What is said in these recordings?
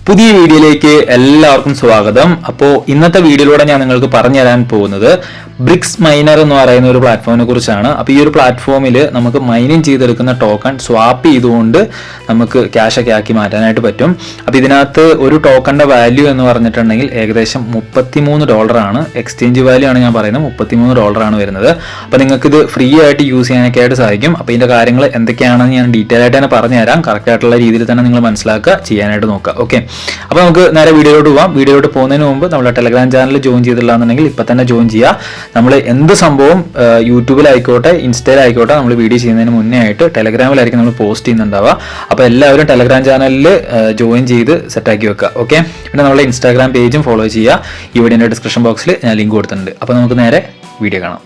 പുതിയ വീഡിയോയിലേക്ക് എല്ലാവർക്കും സ്വാഗതം. അപ്പോൾ ഇന്നത്തെ വീഡിയോയിലൂടെ ഞാൻ നിങ്ങൾക്ക് പറഞ്ഞു തരാൻ പോകുന്നത് ബ്രിക്സ് മൈനർ എന്ന് പറയുന്ന ഒരു പ്ലാറ്റ്ഫോമിനെ കുറിച്ചാണ്. അപ്പോൾ ഈ ഒരു പ്ലാറ്റ്ഫോമിൽ നമുക്ക് മൈനിങ് ചെയ്തെടുക്കുന്ന ടോക്കൺ സ്വാപ്പ് ചെയ്തുകൊണ്ട് നമുക്ക് ക്യാഷൊക്കെ ആക്കി മാറ്റാനായിട്ട് പറ്റും. അപ്പോൾ ഇതിനകത്ത് ഒരു ടോക്കണിന്റെ വാല്യൂ എന്ന് പറഞ്ഞിട്ടുണ്ടെങ്കിൽ ഏകദേശം $33 എക്സ്ചേഞ്ച് വാല്യൂ ആണ് ഞാൻ പറയുന്നത്, $33 വരുന്നത്. അപ്പോൾ നിങ്ങൾക്ക് ഇത് ഫ്രീ ആയിട്ട് യൂസ് ചെയ്യാനൊക്കെ ആയിട്ട് സാധിക്കും. അപ്പോൾ ഇതിന്റെ കാര്യങ്ങൾ എന്തൊക്കെയാണെന്ന് ഞാൻ ഡീറ്റെയിൽ ആയിട്ട് തന്നെ പറഞ്ഞു തരാം. കറക്റ്റ് ആയിട്ടുള്ള രീതിയിൽ തന്നെ നിങ്ങൾ മനസ്സിലാക്കുക, ചെയ്യാനായിട്ട് നോക്കുക. ഓക്കെ, അപ്പോൾ നമുക്ക് നേരെ വീഡിയോയിലോട്ട് പോകാം. വീഡിയോയിലോട്ട് പോകുന്നതിന് മുമ്പ് നമ്മുടെ ടെലഗ്രാം ചാനൽ ജോയിൻ ചെയ്തിട്ടില്ലാന്നുണ്ടെങ്കിൽ ഇപ്പം തന്നെ ജോയിൻ ചെയ്യുക. നമ്മൾ എന്ത് സംഭവം യൂട്യൂബിലായിക്കോട്ടെ ഇൻസ്റ്റയിലായിക്കോട്ടെ നമ്മൾ വീഡിയോ ചെയ്യുന്നതിന് മുന്നേ ആയിട്ട് ടെലഗ്രാമിലായിരിക്കും നമ്മൾ പോസ്റ്റ് ചെയ്യുന്നുണ്ടാവുക. അപ്പോൾ എല്ലാവരും ടെലഗ്രാം ചാനലിൽ ജോയിൻ ചെയ്ത് സെറ്റാക്കി വെക്കുക. ഓക്കെ, പിന്നെ നമ്മുടെ ഇൻസ്റ്റാഗ്രാം പേജും ഫോളോ ചെയ്യുക. ഈ വീഡിയോയുടെ ഡിസ്ക്രിപ്ഷൻ ബോക്സിൽ ഞാൻ ലിങ്ക് കൊടുത്തിട്ടുണ്ട്. അപ്പോൾ നമുക്ക് നേരെ വീഡിയോ കാണാം.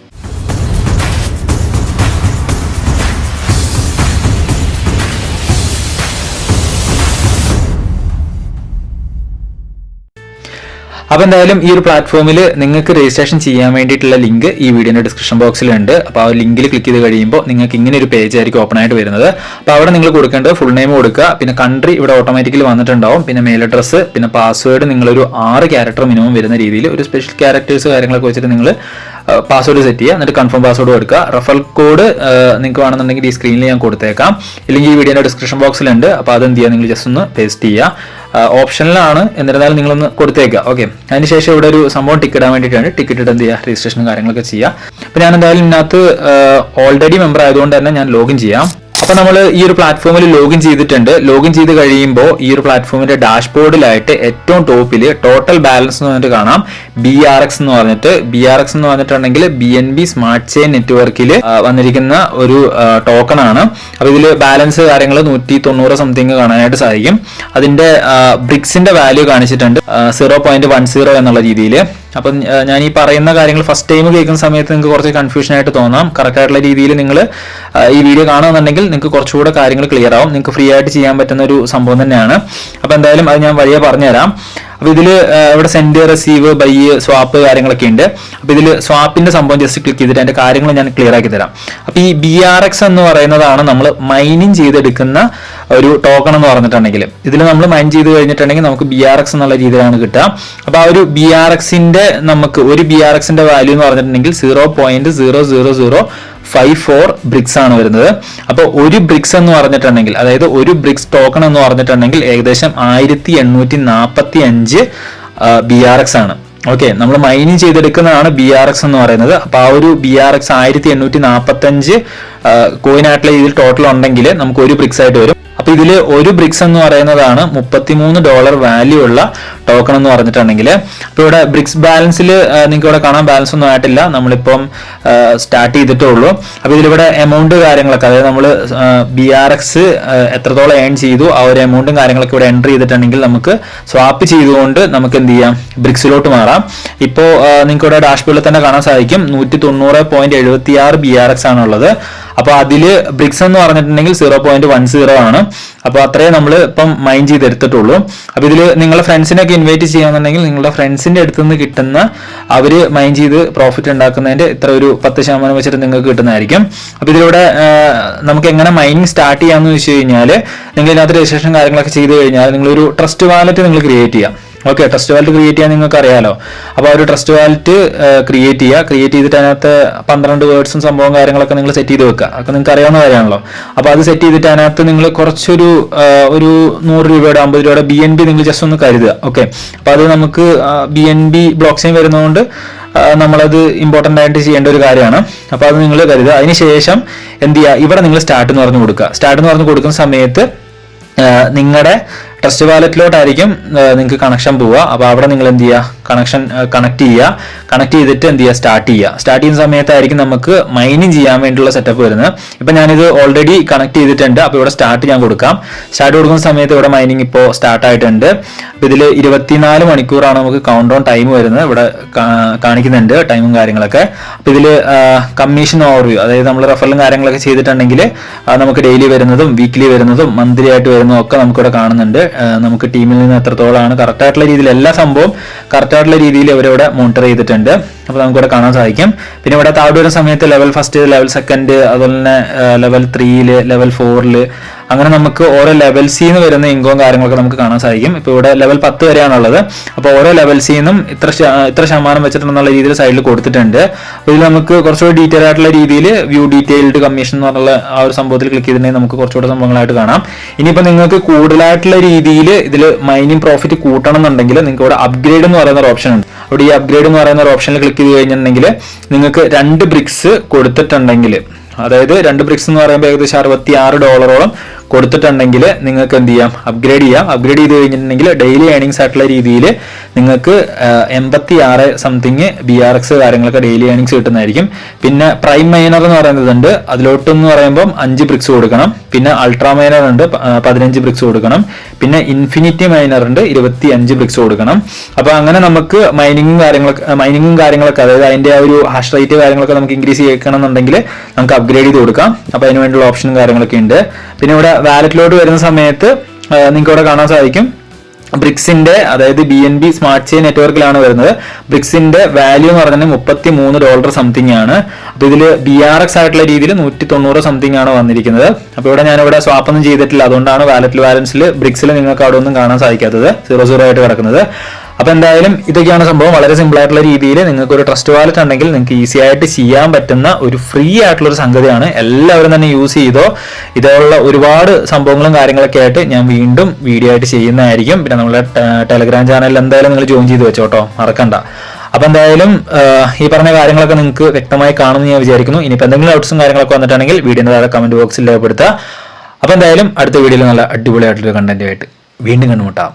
അപ്പോൾ എന്തായാലും ഈ ഒരു പ്ലാറ്റ്ഫോമിൽ നിങ്ങൾക്ക് രജിസ്ട്രേഷൻ ചെയ്യാൻ വേണ്ടിയിട്ടുള്ള ലിങ്ക് ഈ വീഡിയോയുടെ ഡിസ്ക്രിപ്ഷൻ ബോക്സിലുണ്ട്. അപ്പോൾ ആ ലിങ്കിൽ ക്ലിക്ക് ചെയ്ത് കഴിയുമ്പോൾ നിങ്ങൾക്ക് ഇങ്ങനെ ഒരു പേജ് ആയിരിക്കും ഓപ്പൺ ആയിട്ട് വരുന്നത്. അപ്പോൾ അവിടെ നിങ്ങൾ കൊടുക്കേണ്ടത് ഫുൾ നെയിം കൊടുക്കുക, പിന്നെ കൺട്രി ഇവിടെ ഓട്ടോമാറ്റിക്കലി വന്നിട്ടുണ്ടാവും, പിന്നെ മെയിൽ അഡ്രസ്സ്, പിന്നെ പാസ്വേഡ് നിങ്ങളൊരു 6 ക്യാരക്ടർ മിനിമം വരുന്ന രീതിയിൽ ഒരു സ്പെഷ്യൽ ക്യാരക്ടേഴ്സ് കാര്യങ്ങളൊക്കെ വെച്ചിട്ട് നിങ്ങൾ പാസ്വേഡ് സെറ്റ് ചെയ്യുക. എന്നിട്ട് കൺഫേം പാസ്വേഡ് കൊടുക്കുക. റഫറൽ കോഡ് നിങ്ങൾക്ക് വേണമെന്നുണ്ടെങ്കിൽ ഈ സ്ക്രീനിൽ ഞാൻ കൊടുത്തേക്കാം, ഇല്ലെങ്കിൽ ഈ വീഡിയോയുടെ ഡിസ്ക്രിപ്ഷൻ ബോക്സിലുണ്ട്. അപ്പോൾ അതെന്ത് ചെയ്യുക, നിങ്ങൾ ജസ്റ്റ് ഒന്ന് പേസ്റ്റ് ചെയ്യുക. ഓപ്ഷനിലാണ്, എന്നിരുന്നാലും നിങ്ങളൊന്ന് കൊടുത്തേക്കുക. ഓക്കെ, അതിനുശേഷം ഇവിടെ ഒരു സംഭവം ടിക്കറ്റ് ഇടാൻ വേണ്ടിയിട്ടാണ്. ടിക്കറ്റ് ഇട്ട് എന്ത് ചെയ്യുക, രജിസ്ട്രേഷനും കാര്യങ്ങളൊക്കെ ചെയ്യുക. അപ്പോൾ ഞാൻ എന്തായാലും ഇതിനകത്ത് ഓൾറെഡി മെമ്പർ ആയതുകൊണ്ട് തന്നെ ഞാൻ ലോഗിൻ ചെയ്യാം. അപ്പോൾ നമ്മൾ ഈ ഒരു പ്ലാറ്റ്ഫോമിൽ ലോഗിൻ ചെയ്തിട്ടുണ്ട്. ലോഗിൻ ചെയ്ത് കഴിയുമ്പോൾ ഈ ഒരു പ്ലാറ്റ്ഫോമിന്റെ ഡാഷ്ബോർഡിലായിട്ട് ഏറ്റവും ടോപ്പിൽ ടോട്ടൽ ബാലൻസ് എന്ന് പറഞ്ഞിട്ട് കാണാം BRX എന്ന് പറഞ്ഞിട്ട്. BRX എന്ന് പറഞ്ഞിട്ടുണ്ടെങ്കിൽ BNB സ്മാർട്ട് ചെയിൻ നെറ്റ്വർക്കിൽ വന്നിരിക്കുന്ന ഒരു ടോക്കൺ ആണ്. അപ്പോൾ ഇതിൽ ബാലൻസ് കാര്യങ്ങൾ 190 സംതിങ് കാണാനായിട്ട് സാധിക്കും. അതിന്റെ ബ്രിക്സിന്റെ വാല്യൂ കാണിച്ചിട്ടുണ്ട് 0.10 എന്നുള്ള രീതിയിൽ. അപ്പം ഞാൻ ഈ പറയുന്ന കാര്യങ്ങൾ ഫസ്റ്റ് ടൈം കേൾക്കുന്ന സമയത്ത് നിങ്ങൾക്ക് കുറച്ച് കൺഫ്യൂഷൻ ആയിട്ട് തോന്നാം. കറക്റ്റ് ആയിട്ടുള്ള രീതിയിൽ നിങ്ങൾ ഈ വീഡിയോ കാണുന്നുണ്ടെങ്കിൽ നിങ്ങൾക്ക് കുറച്ചുകൂടെ കാര്യങ്ങൾ ക്ലിയർ ആവും. നിങ്ങൾക്ക് ഫ്രീ ആയിട്ട് ചെയ്യാൻ പറ്റുന്ന ഒരു സംഭവം തന്നെയാണ്. അപ്പോൾ എന്തായാലും അത് ഞാൻ വഴിയെ പറഞ്ഞുതരാം. അപ്പോൾ ഇതിൽ ഇവിടെ സെൻഡ്, റിസീവ്, ബൈ, സ്വാപ്പ് കാര്യങ്ങളൊക്കെ ഉണ്ട്. അപ്പോൾ ഇതിൽ സ്വാപ്പിന്റെ സംഭവം ജസ്റ്റ് ക്ലിക്ക് ചെയ്തിട്ട് അതിന്റെ കാര്യങ്ങൾ ഞാൻ ക്ലിയർ ആക്കി തരാം. അപ്പോൾ ഈ BRX എന്ന് പറയുന്നതാണ് നമ്മൾ മൈനിങ് ചെയ്തെടുക്കുന്ന ഒരു ടോക്കൺ എന്ന് പറഞ്ഞിട്ടുണ്ടെങ്കിൽ. ഇതിൽ നമ്മൾ മൈൻ ചെയ്ത് കഴിഞ്ഞിട്ടുണ്ടെങ്കിൽ നമുക്ക് BRX എന്നുള്ള രീതിയിലാണ് കിട്ടുക. അപ്പോൾ ആ ഒരു BRXന്റെ നമുക്ക് ഒരു BRXന്റെ വാല്യൂ എന്ന് പറഞ്ഞിട്ടുണ്ടെങ്കിൽ 0.00054 ബ്രിക്സ് ആണ് വരുന്നത്. അപ്പോൾ ഒരു ബ്രിക്സ് എന്ന് പറഞ്ഞിട്ടുണ്ടെങ്കിൽ, അതായത് ഒരു ബ്രിക്സ് ടോക്കൺ എന്ന് പറഞ്ഞിട്ടുണ്ടെങ്കിൽ ഏകദേശം 1845 BRX ആണ്. ഓക്കെ, നമ്മൾ മൈനിങ് ചെയ്തെടുക്കുന്നതാണ് BRX എന്ന് പറയുന്നത്. അപ്പോൾ ആ ഒരു BRX 1845 കോയിൻ ആയിട്ടുള്ള ഇതിൽ ടോട്ടൽ ഉണ്ടെങ്കിൽ നമുക്ക് ഒരു ബ്രിക്സ് ആയിട്ട് വരും. അപ്പൊ ഇതിൽ ഒരു ബ്രിക്സ് എന്ന് പറയുന്നതാണ് $33 വാല്യൂ ഉള്ള ടോക്കൺ എന്ന് പറഞ്ഞിട്ടുണ്ടെങ്കിൽ. അപ്പൊ ഇവിടെ ബ്രിക്സ് ബാലൻസിൽ നിങ്ങൾക്ക് ഇവിടെ കാണാൻ ബാലൻസ് ഒന്നും ആയിട്ടില്ല, നമ്മളിപ്പം സ്റ്റാർട്ട് ചെയ്തിട്ടേ ഉള്ളൂ. അപ്പൊ ഇതിലിവിടെ എമൗണ്ട് കാര്യങ്ങളൊക്കെ, അതായത് നമ്മൾ BRX എത്രത്തോളം ഏൺ ചെയ്തു ആ ഒരു എമൗണ്ടും കാര്യങ്ങളൊക്കെ ഇവിടെ എൻട്രി ചെയ്തിട്ടുണ്ടെങ്കിൽ നമുക്ക് സ്വാപ്പ് ചെയ്തുകൊണ്ട് നമുക്ക് എന്ത് ചെയ്യാം, ബ്രിക്സിലോട്ട് മാറാം. ഇപ്പോൾ നിങ്ങൾക്ക് ഇവിടെ ഡാഷ്ബോർഡിൽ തന്നെ കാണാൻ സാധിക്കും 190.76 BRX ആണുള്ളത്. അപ്പോൾ അതിൽ ബ്രിക്സ് എന്ന് പറഞ്ഞിട്ടുണ്ടെങ്കിൽ 0.10 ആണ്. അപ്പോൾ അത്രയും നമ്മൾ ഇപ്പം മൈൻ ചെയ്തെടുത്തിട്ടുള്ളൂ. അപ്പോൾ ഇതിൽ നിങ്ങളുടെ ഫ്രണ്ട്സിനൊക്കെ ഇൻവൈറ്റ് ചെയ്യാന്നുണ്ടെങ്കിൽ നിങ്ങളുടെ ഫ്രണ്ട്സിന്റെ അടുത്ത് നിന്ന് കിട്ടുന്ന അവർ മൈൻ ചെയ്ത് പ്രോഫിറ്റ് ഉണ്ടാക്കുന്നതിന്റെ ഇത്ര ഒരു 10% വെച്ചിട്ട് നിങ്ങൾക്ക് കിട്ടുന്നതായിരിക്കും. അപ്പോൾ ഇതിലൂടെ നമുക്ക് എങ്ങനെ മൈനിങ് സ്റ്റാർട്ട് ചെയ്യാമെന്ന് വെച്ച് കഴിഞ്ഞാൽ, നിങ്ങൾ ഇതിനകത്ത് രജിസ്ട്രേഷൻ കാര്യങ്ങളൊക്കെ ചെയ്ത് കഴിഞ്ഞാൽ നിങ്ങളൊരു ട്രസ്റ്റ് വാലറ്റ് നിങ്ങൾ ക്രിയേറ്റ് ചെയ്യാം. ഓക്കെ, ട്രസ്റ്റ് വാലറ്റ് ക്രിയേറ്റ് ചെയ്യാൻ നിങ്ങൾക്ക് അറിയാലോ. അപ്പോൾ ഒരു ട്രസ്റ്റ് വാലറ്റ് ക്രിയേറ്റ് ചെയ്തിട്ട് അതിനകത്ത് 12 വേർഡ്സും സംഭവം കാര്യങ്ങളൊക്കെ നിങ്ങൾ സെറ്റ് ചെയ്ത് വെക്കുക. അതൊക്കെ നിങ്ങൾക്ക് അറിയാവുന്ന കാര്യമാണല്ലോ. അപ്പോൾ അത് സെറ്റ് ചെയ്തിട്ട് അതിനകത്ത് നിങ്ങൾ കുറച്ചൊരു ഒരു 100 രൂപയുടെ 50 രൂപയുടെ BNB നിങ്ങൾ ജസ്റ്റ് ഒന്ന് കരുതുക. ഓക്കെ, അപ്പോൾ അത് നമുക്ക് BNB ബ്ലോക്ക് ചെയിൻ വരുന്നതുകൊണ്ട് നമ്മളത് ഇമ്പോർട്ടൻ്റ് ആയിട്ട് ചെയ്യേണ്ട ഒരു കാര്യമാണ്. അപ്പോൾ അത് നിങ്ങൾ കരുതുക. അതിനുശേഷം എന്ത് ചെയ്യുക, ഇവിടെ നിങ്ങൾ സ്റ്റാർട്ട് എന്ന് പറഞ്ഞു കൊടുക്കുക. സ്റ്റാർട്ട് എന്ന് പറഞ്ഞു കൊടുക്കുന്ന സമയത്ത് നിങ്ങളുടെ ട്രസ്റ്റ് വാലറ്റിലോട്ടായിരിക്കും നിങ്ങൾക്ക് കണക്ഷൻ പോവുക. അപ്പോൾ അവിടെ നിങ്ങൾ എന്ത് ചെയ്യുക, കണക്ട് ചെയ്തിട്ട് എന്ത് ചെയ്യുക, സ്റ്റാർട്ട് ചെയ്യുന്ന സമയത്തായിരിക്കും നമുക്ക് മൈനിങ് ചെയ്യാൻ വേണ്ടിയുള്ള സെറ്റപ്പ് വരുന്നത്. ഇപ്പം ഞാനിത് ഓൾറെഡി കണക്ട് ചെയ്തിട്ടുണ്ട്. അപ്പോൾ ഇവിടെ സ്റ്റാർട്ട് ഞാൻ കൊടുക്കാം. സ്റ്റാർട്ട് കൊടുക്കുന്ന സമയത്ത് ഇവിടെ മൈനിങ് ഇപ്പോൾ സ്റ്റാർട്ട് ആയിട്ടുണ്ട്. അപ്പോൾ ഇതിൽ 24 മണിക്കൂറാണ് നമുക്ക് കൗണ്ട് ഡൗൺ ടൈം വരുന്നത്. ഇവിടെ കാണിക്കുന്നുണ്ട് ടൈമും കാര്യങ്ങളൊക്കെ. അപ്പോൾ ഇതിൽ കമ്മീഷൻ ഓവർവ്യൂ, അതായത് നമ്മൾ റെഫറലും കാര്യങ്ങളൊക്കെ ചെയ്തിട്ടുണ്ടെങ്കിൽ നമുക്ക് ഡെയിലി വരുന്നതും വീക്ക്ലി വരുന്നതും മന്ത്ലി ആയിട്ട് വരുന്നതും ഒക്കെ നമുക്കിവിടെ കാണുന്നുണ്ട്. നമുക്ക് ടീമിൽ നിന്ന് എത്രത്തോളമാണ് കറക്റ്റ് ആയിട്ടുള്ള രീതിയിൽ എല്ലാ സംഭവം കറക്റ്റ് ആയിട്ടുള്ള രീതിയിൽ അവരിവിടെ മോണിറ്റർ ചെയ്തിട്ടുണ്ട്. അപ്പോൾ നമുക്കിവിടെ കാണാൻ സാധിക്കും. പിന്നെ ഇവിടെ താഴെ വരുന്ന സമയത്ത് ലെവൽ 1, ലെവൽ 2, അതുപോലെ തന്നെ ലെവൽ 3, ലെവൽ 4 അങ്ങനെ നമുക്ക് ഓരോ ലെവൽസിൽ നിന്ന് വരുന്ന ഇൻകവും കാര്യങ്ങളൊക്കെ നമുക്ക് കാണാൻ സാധിക്കും. ഇപ്പോൾ ഇവിടെ ലെവൽ 10 വരെയാണുള്ളത്. അപ്പോൾ ഓരോ ലെവൽസിൽ നിന്നും ഇത്ര ശതമാനം വെച്ചിട്ടുണ്ടെന്നുള്ള രീതിയിൽ സൈഡിൽ കൊടുത്തിട്ടുണ്ട്. അപ്പോൾ ഇതിൽ നമുക്ക് കുറച്ചുകൂടി ഡീറ്റെയിൽ ആയിട്ടുള്ള രീതിയിൽ വ്യൂ ഡീറ്റെയിൽഡ് കമ്മീഷൻ എന്ന് പറഞ്ഞുള്ള ആ ഒരു സംഭവത്തിൽ ക്ലിക്ക് ചെയ്തിട്ടുണ്ടെങ്കിൽ നമുക്ക് കുറച്ചുകൂടെ സംഭവങ്ങളായിട്ട് കാണാം. ഇനിയിപ്പോൾ നിങ്ങൾക്ക് കൂടുതലായിട്ടുള്ള രീതിയിൽ ഇതിൽ മൈനിങ് പ്രോഫിറ്റ് കൂട്ടണം എന്നുണ്ടെങ്കിൽ നിങ്ങൾക്ക് ഇവിടെ അപ്ഗ്രേഡ് എന്ന് പറയുന്ന ഒരു ഓപ്ഷൻ ഉണ്ട്. അവിടെ ഈ അപ്ഗ്രേഡ് എന്ന് പറയുന്ന ഒരു ഓപ്ഷനിൽ ക്ലിക്ക് ചെയ്ത് കഴിഞ്ഞിട്ടുണ്ടെങ്കിൽ നിങ്ങൾക്ക് 2 ബ്രിക്സ് കൊടുത്തിട്ടുണ്ടെങ്കിൽ, അതായത് 2 ബ്രിക്സ് എന്ന് പറയുമ്പോൾ ഏകദേശം $66 കൊടുത്തിട്ടുണ്ടെങ്കിൽ നിങ്ങൾക്ക് എന്ത് ചെയ്യാം, അപ്ഗ്രേഡ് ചെയ്യാം. അപ്ഗ്രേഡ് ചെയ്ത് കഴിഞ്ഞിട്ടുണ്ടെങ്കിൽ ഡെയിലി ഏണിങ്സ് ആയിട്ടുള്ള രീതിയിൽ നിങ്ങൾക്ക് 86 സംതിങ് BRX കാര്യങ്ങളൊക്കെ ഡെയിലി ഏണിങ്സ് കിട്ടുന്നതായിരിക്കും. പിന്നെ പ്രൈം മൈനർ എന്ന് പറയുന്നതുണ്ട്, അതിലോട്ട് എന്ന് പറയുമ്പോൾ 5 ബ്രിക്സ് കൊടുക്കണം. പിന്നെ അൾട്രാ മൈനർ ഉണ്ട്, 15 ബ്രിക്സ് കൊടുക്കണം. പിന്നെ ഇൻഫിനിറ്റി മൈനർ ഉണ്ട്, 25 ബ്രിക്സ് കൊടുക്കണം. അപ്പൊ അങ്ങനെ നമുക്ക് മൈനിങ്ങും കാര്യങ്ങളൊക്കെ അതായത് അതിന്റെ ആ ഒരു ഹാഷ് റേറ്റ് കാര്യങ്ങളൊക്കെ നമുക്ക് ഇൻക്രീസ് ചെയ്യണം എന്നുണ്ടെങ്കിൽ നമുക്ക് അപ്ഗ്രേഡ് ചെയ്ത് കൊടുക്കാം. അപ്പൊ അതിന് വേണ്ടിയുള്ള ഓപ്ഷനും കാര്യങ്ങളൊക്കെ ഉണ്ട്. പിന്നെ ഇവിടെ വാലറ്റിലോട്ട് വരുന്ന സമയത്ത് നിങ്ങൾക്ക് ഇവിടെ കാണാൻ സാധിക്കും ബ്രിക്സിന്റെ, അതായത് BNB സ്മാർട്ട് ചെയിൻ നെറ്റ്വർക്കിലാണ് വരുന്നത്. ബ്രിക്സിന്റെ വാല്യൂ എന്ന് പറഞ്ഞാൽ $33 സംതിങ് ആണ്. അപ്പൊ ഇതിൽ BRX ആയിട്ടുള്ള രീതിയിൽ 190 സംതിങ് ആണ് വന്നിരിക്കുന്നത്. അപ്പൊ ഇവിടെ ഞാനിവിടെ സ്വാപ്പ് ഒന്നും ചെയ്തിട്ടില്ല, അതുകൊണ്ടാണ് വാലറ്റ് ബാലൻസിൽ ബ്രിക്സിൽ നിങ്ങൾക്ക് അവിടെ ഒന്നും കാണാൻ സാധിക്കാത്തത്, 0 ആയിട്ട് കിടക്കുന്നത്. അപ്പൊ എന്തായാലും ഇതൊക്കെയാണ് സംഭവം. വളരെ സിമ്പിൾ ആയിട്ടുള്ള രീതിയിൽ നിങ്ങൾക്ക് ഒരു ട്രസ്റ്റ് വാലറ്റ് ഉണ്ടെങ്കിൽ നിങ്ങൾക്ക് ഈസി ആയിട്ട് ചെയ്യാൻ പറ്റുന്ന ഒരു ഫ്രീ ആയിട്ടുള്ള ഒരു സംഗതിയാണ്. എല്ലാവരും തന്നെ യൂസ് ചെയ്തോ. ഇതുള്ള ഒരുപാട് സംഭവങ്ങളും കാര്യങ്ങളൊക്കെ ആയിട്ട് ഞാൻ വീണ്ടും വീഡിയോ ആയിട്ട് ചെയ്യുന്നതായിരിക്കും. പിന്നെ നമ്മുടെ ടെലഗ്രാം ചാനലിൽ എന്തായാലും നിങ്ങൾ ജോയിൻ ചെയ്ത് വെച്ചോട്ടോ, മറക്കണ്ട. അപ്പൊ എന്തായാലും ഈ പറഞ്ഞ കാര്യങ്ങളൊക്കെ നിങ്ങൾക്ക് വ്യക്തമായി കാണുമെന്ന് ഞാൻ വിചാരിക്കുന്നു. ഇനിയിപ്പോൾ എന്തെങ്കിലും ഡൗട്ട്സും കാര്യങ്ങളൊക്കെ വന്നിട്ടുണ്ടെങ്കിൽ വീഡിയോയുടെ താഴെ കമന്റ് ബോക്സിൽ രേഖപ്പെടുത്തുക. അപ്പൊ എന്തായാലും അടുത്ത വീഡിയോയിൽ നല്ല അടിപൊളിയായിട്ടുള്ള കണ്ടന്റുമായിട്ട് വീണ്ടും കണ്ടുമുട്ടാം.